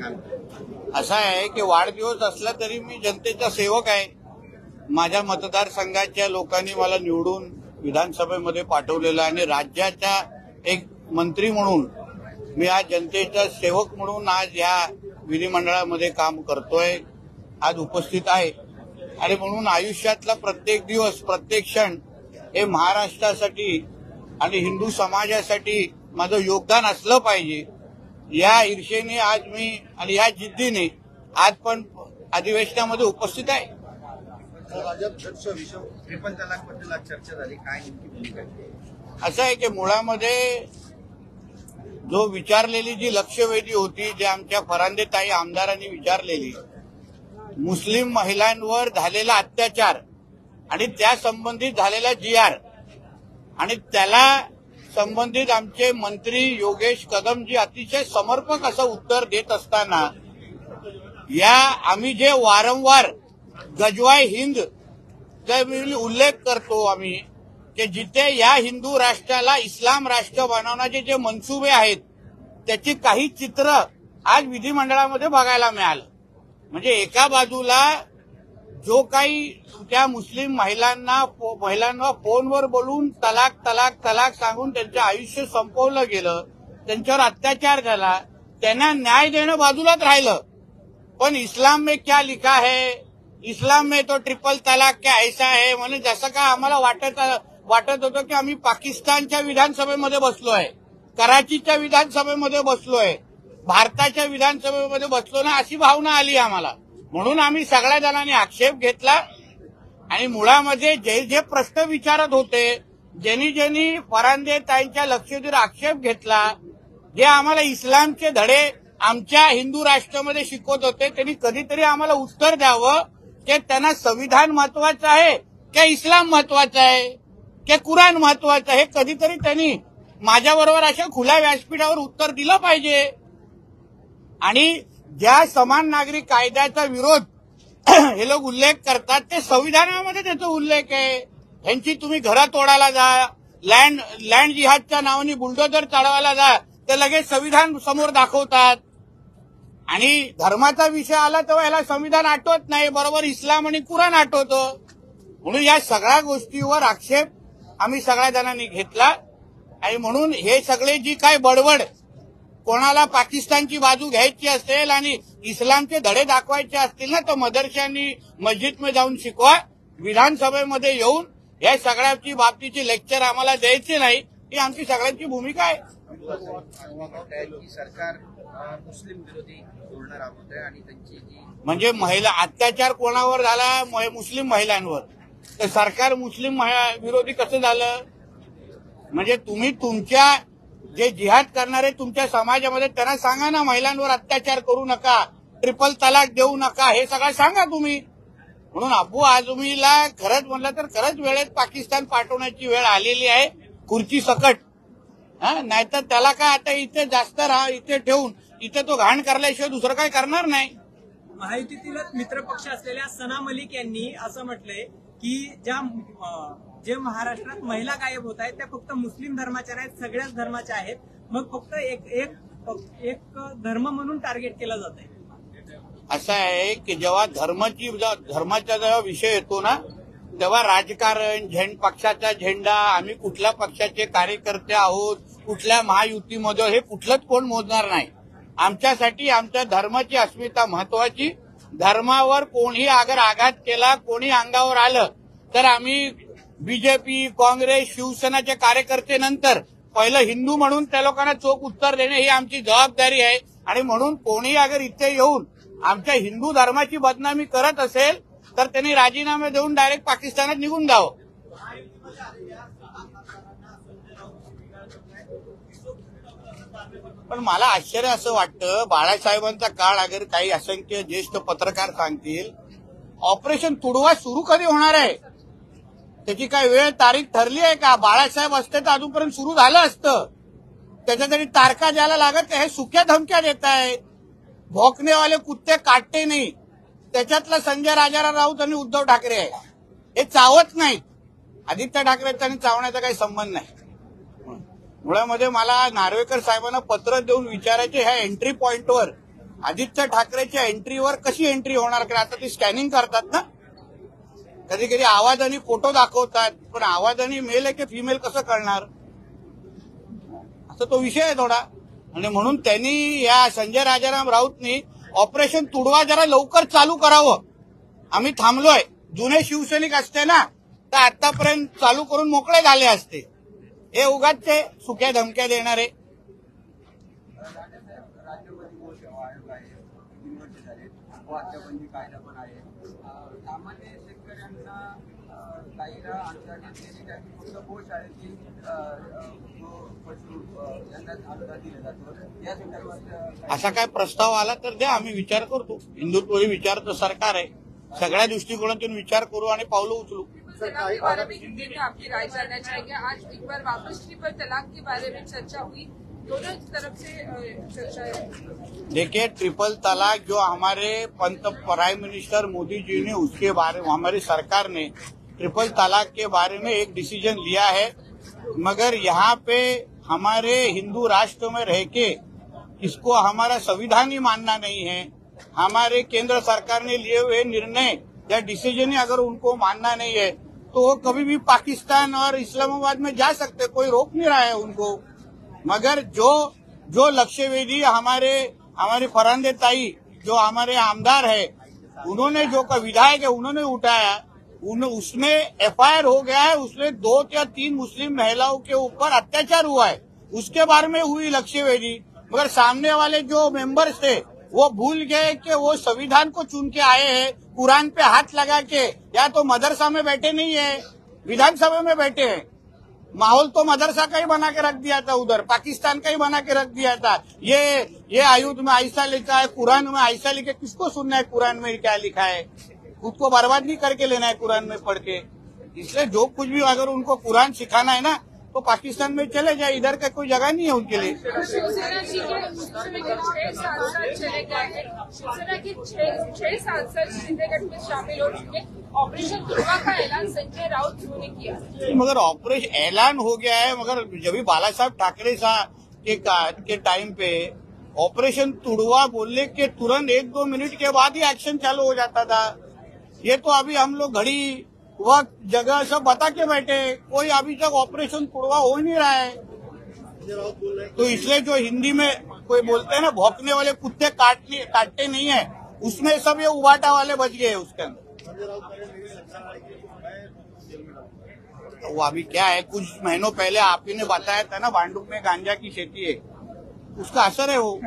असं आहे की वाढदिवस असला तरी मी जनतेचा सेवक आहे. माझ्या मतदारसंघाच्या लोकांनी मला निवडून विधानसभेमध्ये पाठवलेलं आणि राज्याचा एक मंत्री म्हणून मी आज जनतेचा सेवक म्हणून आज या विधिमंडळामध्ये काम करतोय, आज उपस्थित आहे. आणि म्हणून आयुष्यातला प्रत्येक दिवस प्रत्येक क्षण हे महाराष्ट्रासाठी आणि हिंदू समाजासाठी माझं योगदान असलं पाहिजे या ईर्षेने आज मी आणि या जिद्दीने आज पण अधिवेशनामध्ये उपस्थित आहे. ट्रिपल तलाकबद्दल आज चर्चा झाली, काय नेमकी भूमिका आहे? असं आहे की मुळामध्ये जो विचारलेली जी लक्षवेधी होती, जे आमच्या फरांदेताई आमदारांनी विचारलेली मुस्लिम महिलांवर झालेला अत्याचार आणि त्या संबंधित झालेला GR आणि त्याला संबंधित आमचे मंत्री योगेश कदमजी अतिशय समर्पक असं उत्तर देत असताना या आम्ही जे वारंवार गजवाय हिंद चा उल्लेख करतो आम्ही की जिथे या हिंदू राष्ट्राला इस्लाम राष्ट्र बनवण्याचे जे मनसुबे आहेत त्याची काही चित्र आज विधिमंडळामध्ये बघायला मिळालं. म्हणजे एका बाजूला जो काही त्या मुस्लिम महिलांना फोनवर बोलून तलाक तलाक तलाक सांगून त्यांचं आयुष्य संपवलं गेलं, त्यांच्यावर अत्याचार झाला, त्यांना न्याय देणं बाजूलाच राहिलं. पण इस्लाम में क्या लिखा है, इस्लाम में तो ट्रिपल तलाक क्या ऐसा है, म्हणजे जसं का आम्हाला वाटत होतं की आम्ही पाकिस्तानच्या विधानसभेमध्ये बसलोय, कराचीच्या विधानसभेमध्ये बसलोय, भारताच्या विधानसभेमध्ये बसलो ना, अशी भावना आली आम्हाला. म्हणून आम्ही सगळ्या जणांनी आक्षेप घेतला आणि मुळामध्ये जे जे प्रश्न विचारत होते, ज्यांनी फरांदेताईंच्या लक्षवेधीवर आक्षेप घेतला, जे आम्हाला इस्लामचे धडे आमच्या हिंदू राष्ट्रामध्ये शिकवत होते, त्यांनी कधीतरी आम्हाला उत्तर द्यावं की त्यांना संविधान महत्वाचं आहे की इस्लाम महत्वाचं आहे की कुराण महत्वाचं आहे. कधीतरी त्यांनी माझ्याबरोबर अशा खुल्या व्यासपीठावर उत्तर दिलं पाहिजे. आणि ज्या समान नागरिक कायद्याचा विरोध हे लोक उल्लेख करतात ते संविधानामध्ये त्याचा उल्लेख आहे. ह्यांची तुम्ही घरं तोडायला जा, लँड जिहादच्या नावाने बुलडोजर चढवायला जा, ते लगेच संविधान समोर दाखवतात. आणि धर्माचा विषय आला तेव्हा याला संविधान आठवत नाही, बरोबर इस्लाम आणि कुराण आठवतं. म्हणून या सगळ्या गोष्टीवर आक्षेप आम्ही सगळ्या जणांनी घेतला. आणि म्हणून हे सगळे जी काय बडबड कोणाला पाकिस्तानची बाजू घ्यायची असेल आणि इस्लामचे धडे दाखवायचे असतील ना, तर मदरशांनी मस्जिदमध्ये जाऊन शिकवा. विधानसभेमध्ये येऊन या सगळ्याची बाबतीची लेक्चर आम्हाला द्यायचे नाही, ही आमची सगळ्यांची भूमिका आहे. सरकार मुस्लिम विरोधी धोरणं राबवत आहे आणि त्यांची जी म्हणजे महिला अत्याचार कोणावर झाला, मुस्लिम महिलांवर, तर सरकार मुस्लिम विरोधी कसं झालं? म्हणजे तुम्ही तुमच्या जे जिहाद करणारे तुमच्या समाजामध्ये त्यांना सांगा ना, महिलांवर अत्याचार करू नका, ट्रिपल तलाक देऊ नका, हे सगळं सांगा तुम्ही. म्हणून अबू आझमीला खरंच म्हणलं तर खरंच वेळेत पाकिस्तान पाठवण्याची वेळ आलेली आहे, खुर्ची सकट. नाहीतर त्याला काय आता इथे जास्त इथे ठेवून इथे तो घाण करल्याशिवाय दुसरं काय करणार नाही. महायुतीतील मित्रपक्ष असलेल्या सना मलिक यांनी असं म्हटलंय की जे महाराष्ट्रात महिला गायब होत आहेत त्या फक्त मुस्लिम धर्माच्या नाहीत, सगळ्याच धर्माच्या आहेत. मग फक्त एक धर्म म्हणून टार्गेट केला जात आहे. असं आहे की जेव्हा धर्माचा जेव्हा विषय येतो ना, तेव्हा राजकारण, पक्षाचा झेंडा, आम्ही कुठल्या पक्षाचे कार्यकर्ते आहोत, कुठल्या महायुतीमध्ये, हे कुठलंच कोण मोजणार नाही. आमच्यासाठी आमच्या धर्माची अस्मिता महत्वाची. धर्मावर कोणी अगर आघात केला, कोणी अंगावर आलं तर आम्ही बीजेपी, काँग्रेस, शिवसेनाचे कार्यकर्ते नंतर पहिलं हिंदू म्हणून त्या लोकांना चोख उत्तर देणे ही आमची जबाबदारी आहे. आणि म्हणून कोणी अगर इथे येऊन आमच्या हिंदू धर्माची बदनामी करत असेल तर त्यांनी राजीनामे देऊन डायरेक्ट पाकिस्तानात निघून जावं. पण मला आश्चर्य असं वाटतं, बाळासाहेबांचा काळ अगर काही असंख्य ज्येष्ठ पत्रकार सांगतील, ऑपरेशन तुडवा सुरू कधी होणार आहे त्याची काय वेळ तारीख ठरली आहे का? बाळासाहेब असते तर अजूनपर्यंत सुरू झालं असतं. त्याच्यासाठी तारखा द्यायला लागत, हे सुक्या धमक्या देत आहेत. भोकनेवाले कुत्ते काटते नाही, त्याच्यातला संजय राजाराम राऊत आणि उद्धव ठाकरे आहे. हे चावत नाहीत. आदित्य ठाकरेचा आणि चावण्याचा काही संबंध नाही. मुळामध्ये मला नार्वेकर साहेबांना पत्र देऊन विचारायचे ह्या एंट्री पॉइंटवर आदित्य ठाकरेच्या एंट्रीवर कशी एंट्री होणार, कारण आता ती स्कॅनिंग करतात ना, कधी कधी आवाज आणि फोटो दाखवतात, पण आवाज आणि मेल आहे की फिमेल कसं कळणार, असं तो विषय आहे थोडा. आणि म्हणून त्यांनी या संजय राजाराम राऊतनी ऑपरेशन तुडवा जरा लवकर चालू करावं. आम्ही थांबलोय. जुने शिवसैनिक असते ना तर आतापर्यंत चालू करून मोकळे झाले असते. हे उगाच ते सुक्या धमक्या देणारे. राज्यमध्ये गोसेवा आयोग आहे, 3 वर्ष झाले, हत्याबंदी कायदा पण आहे. सामान्य शेतकऱ्यांना काहीला अनुदान देण्याची काही फक्त गोशाळेतील पशु यांना अनुदान दिलं जातं. या संदर्भात असा काय प्रस्ताव आला तर द्या, आम्ही विचार करतो. हिंदुत्वही विचारचं सरकार आहे. सगळ्या दृष्टिकोनातून विचार करू आणि पावलं उचलू. तलाक के बारे में हिंदी में आपकी राय जानना चाहेंगे. आज एक बार वापस ट्रिपल तलाक के बारे में चर्चा हुई, दोनों तरफ से चर्चा है. देखिए, ट्रिपल तलाक जो हमारे प्राइम मिनिस्टर मोदी जी ने उसके बारे में हमारी सरकार ने ट्रिपल तलाक के बारे में एक डिसीजन लिया है, मगर यहाँ पे हमारे हिंदू राष्ट्र में रह के इसको हमारा संविधान ही मानना नहीं है. हमारे केंद्र सरकार ने लिए हुए निर्णय या डिसीजन ही अगर उनको मानना नहीं है तो वो कभी भी पाकिस्तान और इस्लामाबाद में जा सकते, कोई रोक नहीं रहा है उनको. मगर जो लक्ष्यवेदी हमारे फरांदे ताई जो हमारे आमदार है, उन्होंने जो का विधायक है उन्होंने उठाया, उसमें एफआईआर हो गया है. उसमें 2 या 3 मुस्लिम महिलाओं के ऊपर अत्याचार हुआ है, उसके बारे में हुई लक्ष्यवेदी. मगर सामने वाले जो मेंबर्स थे वो भूल गए कि वो संविधान को चुन के आए हैं, कुरान पे हाथ लगा के. या तो मदरसा में बैठे नहीं है, विधानसभा में बैठे हैं. माहौल तो मदरसा का ही बना के रख दिया था, उधर पाकिस्तान का ही बना के रख दिया था. ये आयुध में ऐसा लिखा है, कुरान में ऐसा लिखा है. किसको सुनना है कुरान में क्या लिखा है? खुद को बर्बाद नहीं करके लेना है कुरान में पढ़ के. इसलिए जो कुछ भी अगर उनको कुरान सिखाना है ना तो पाकिस्तान में चले जाए, इधर का कोई जगह नहीं है उनके लिए. शिवसेना जी के 6 सांसद चले गए हैं. शिवसेना के 6 सांसद शिंदे गठ में शामिल हो चुके. ऑपरेशन तुड़वा का ऐलान संजय राउत ने किया. मगर ऑपरेशन ऐलान हो गया है, मगर जब भी बाला साहब ठाकरे के टाइम पे ऑपरेशन तुड़वा बोलने के तुरंत 1-2 मिनट के बाद ही एक्शन चालू हो जाता था. ये तो अभी हम लोग घड़ी वक्त जगह सब बता के बैठे, कोई अभी तक ऑपरेशन तुड़वा हो नहीं रहा है. तो इसलिए जो हिंदी में कोई बोलते हैं ना, भौंकने वाले कुत्ते काटते नहीं है, उसमें सब ये उबाटा वाले बच गए उसके अंदर. वो अभी क्या है, कुछ महीनों पहले आप ही ने बताया था ना, भांडुप में गांजा की खेती है, उसका असर है. वो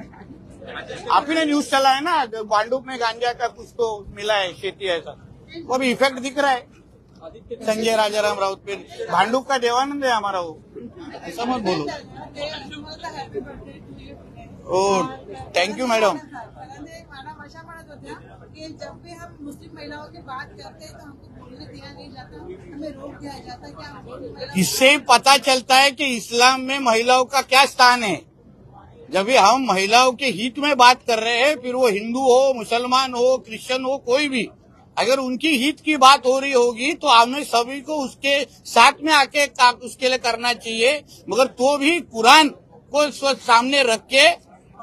आप ही ने न्यूज चला है ना, भांडुप में गांजा का कुछ तो मिला है खेती ऐसा, वो अभी इफेक्ट दिख रहा है संजय राजाराम राउत पे. भांडुप का देवानंद है हमारा, वो ऐसा मत बोलो. ओ थँक्यू मॅडम. मला अशा म्हणत होत्या की जब भी हम मुस्लिम महिलाओं की बात करते हैं तो हमको बोलने दिया नहीं जाता, हमें रोक दिया जाता है कि हम मुस्लिम महिलाओं. इससे ही पता चलता है कि इस्लाम में महिलाओं का क्या स्थान है. जब भी हम महिलाओं के हित में बात कर रहे हैं, फिर वो हिंदू हो, मुसलमान हो, क्रिश्चियन हो, कोई भी, अगर उनकी हित की बात हो रही होगी तो हमें सभी को उसके साथ में आके उसके लिए करना चाहिए. मगर तो भी कुरान को सामने रख के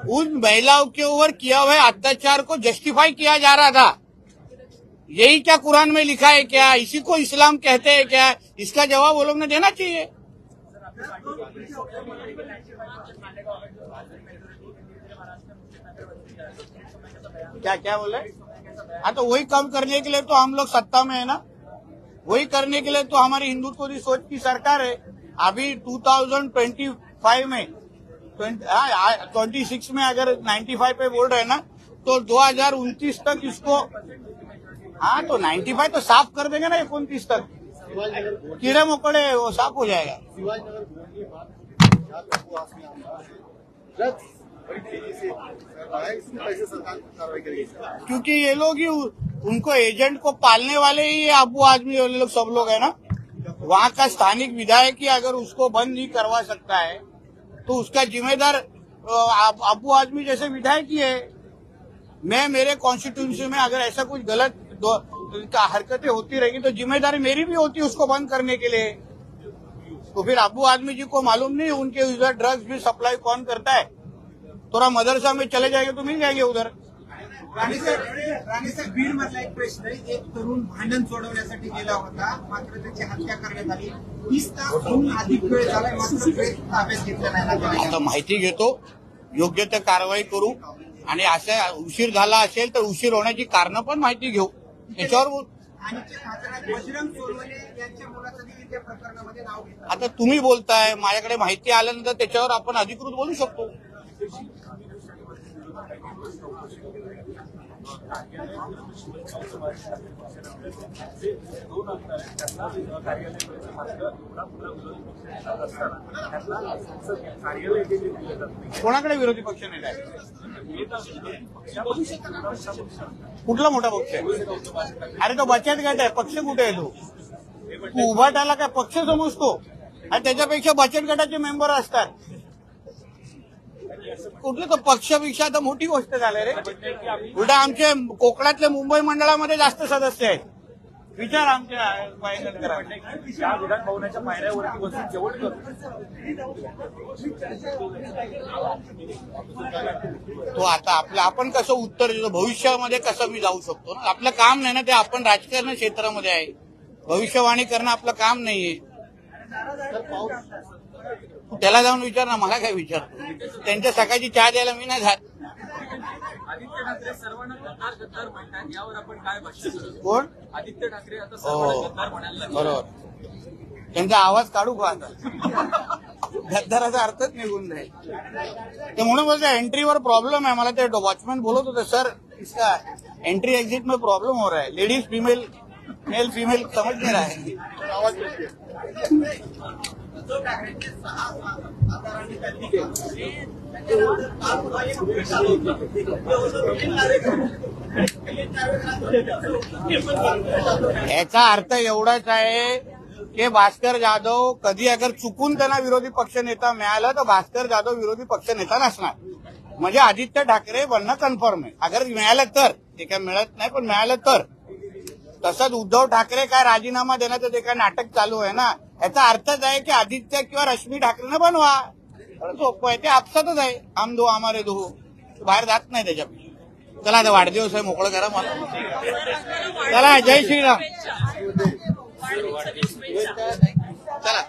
उन महिलाओं के ऊपर किया हुआ अत्याचार को जस्टिफाई किया जा रहा था. यही क्या कुरान में लिखा है क्या? इसी को इस्लाम कहते हैं क्या? इसका जवाब वो लोग ने देना चाहिए. क्या बोले? हाँ, तो वही कम करने के लिए तो हम लोग सत्ता में है ना, वही करने के लिए तो हमारी हिंदुत्व की सोच की सरकार है. अभी 2025 में 26 में अगर 95 पे बोल रहे हैं ना, तो 2029 तक इसको, हाँ तो 95 तो साफ कर देंगे ना 29 तक, कीड़े मकोड़े वो साफ हो जाएगा. क्योंकि ये लोग ही उनको एजेंट को पालने वाले ही अबू आदमी वाले लोग सब लोग है ना. वहाँ का स्थानिक विधायक ही अगर उसको बंद नहीं करवा सकता है तो उसका जिम्मेदार अबू आदमी जैसे विधायक ही है. मैं मेरे कॉन्स्टिट्यूंसी में अगर ऐसा कुछ गलत हरकतें होती रहेगी तो जिम्मेदारी मेरी भी होती है उसको बंद करने के लिए. तो फिर अबू आदमी जी को मालूम नहीं उनके उधर ड्रग्स भी सप्लाई कौन करता है. थोड़ा मदरसा में चले जाएंगे तो मिल जाएंगे उधर. राणीसाहेब बीड मधला एक प्रश्न आहे. एक तरुण भांडण सोडवण्यासाठी गेला होता, मात्र त्याची हत्या करण्यात आली. 30 तास होऊन अधिक वेळ झालाय, मात्र वेळ ताब्यात घेतला नाही. आता माहिती घेतो, योग्य ते कारवाई करू आणि असं उशीर झाला असेल तर उशीर होण्याची कारणं पण माहिती घेऊ, त्याच्यावर बोलू. आणि खासदार बजरंग सोनवणे यांच्या मुलाचं देखील त्या प्रकरणामध्ये नाव घेतलं. आता तुम्ही बोलताय, माझ्याकडे माहिती आल्यानंतर त्याच्यावर आपण अधिकृत बोलू शकतो. कोणाकडे विरोधी पक्ष नाही आहे? कुठला मोठा पक्ष आहे? अरे तो बचत गट आहे, पक्ष कुठे आहे? तू उभाटाला काय पक्ष समजतो? आणि त्याच्यापेक्षा बचत गटाचे मेंबर असतात. कुठलं तर पक्षपेक्षा तर मोठी गोष्ट झाली रे. उलटा आमचे कोकणातले मुंबई मंडळामध्ये जास्त सदस्य आहेत. विचार आमच्या विधान भवनाच्या पायऱ्यावरती बसून जेवण करतो. तो आता आपण कसं उत्तर देतो, भविष्यामध्ये कसं मी जाऊ शकतो ना. आपलं काम नाही ना ते. आपण राजकारण क्षेत्रामध्ये आहे, भविष्यवाणी करणं आपलं काम नाहीये. त्याला जाऊन विचार ना, मला काय विचारतो? त्यांच्या सकाळची चहा द्यायला मी नाही जात. आदित्य ठाकरे सर्वांना गद्दार म्हणतात, यावर आपण काय भाष्य करू? कोण? आदित्य ठाकरे आता सर्वांना गद्दार म्हणायला लागले. बरोबर, त्यांचा आवाज काढू का आता? गद्दाराचा अर्थच निघून जाईल. ते म्हणून बोलतो एंट्रीवर प्रॉब्लेम आहे. मला ते वॉचमॅन बोलत होते, सर इसका एंट्री एक्झिट में प्रॉब्लम हो रहा है, लेडीज फीमेल मेल फीमेल समझ नहीं रहा है. याचा अर्थ एवढाच आहे की भास्कर जाधव कधी अगर चुकून त्यांना विरोधी पक्षनेता मिळाला तर भास्कर जाधव विरोधी पक्षनेता नसणार. म्हणजे आदित्य ठाकरे बनणं कन्फर्म आहे. अगर मिळालं तर, ते काय मिळत नाही पण मिळालं तर. तसंच उद्धव ठाकरे काय राजीनामा देण्याचं ते काय नाटक चालू आहे ना. याचा अर्थच आहे की आदित्य किंवा रश्मी ठाकरेनं बनवा. सोपं आहे, ते आपसातच आहे. आम दो आमारे दो, बाहेर जात नाही त्याच्यापेक्षा. चला आता वाढदिवस आहे, मोकळं करा मला. चला, जय श्रीराम. चला.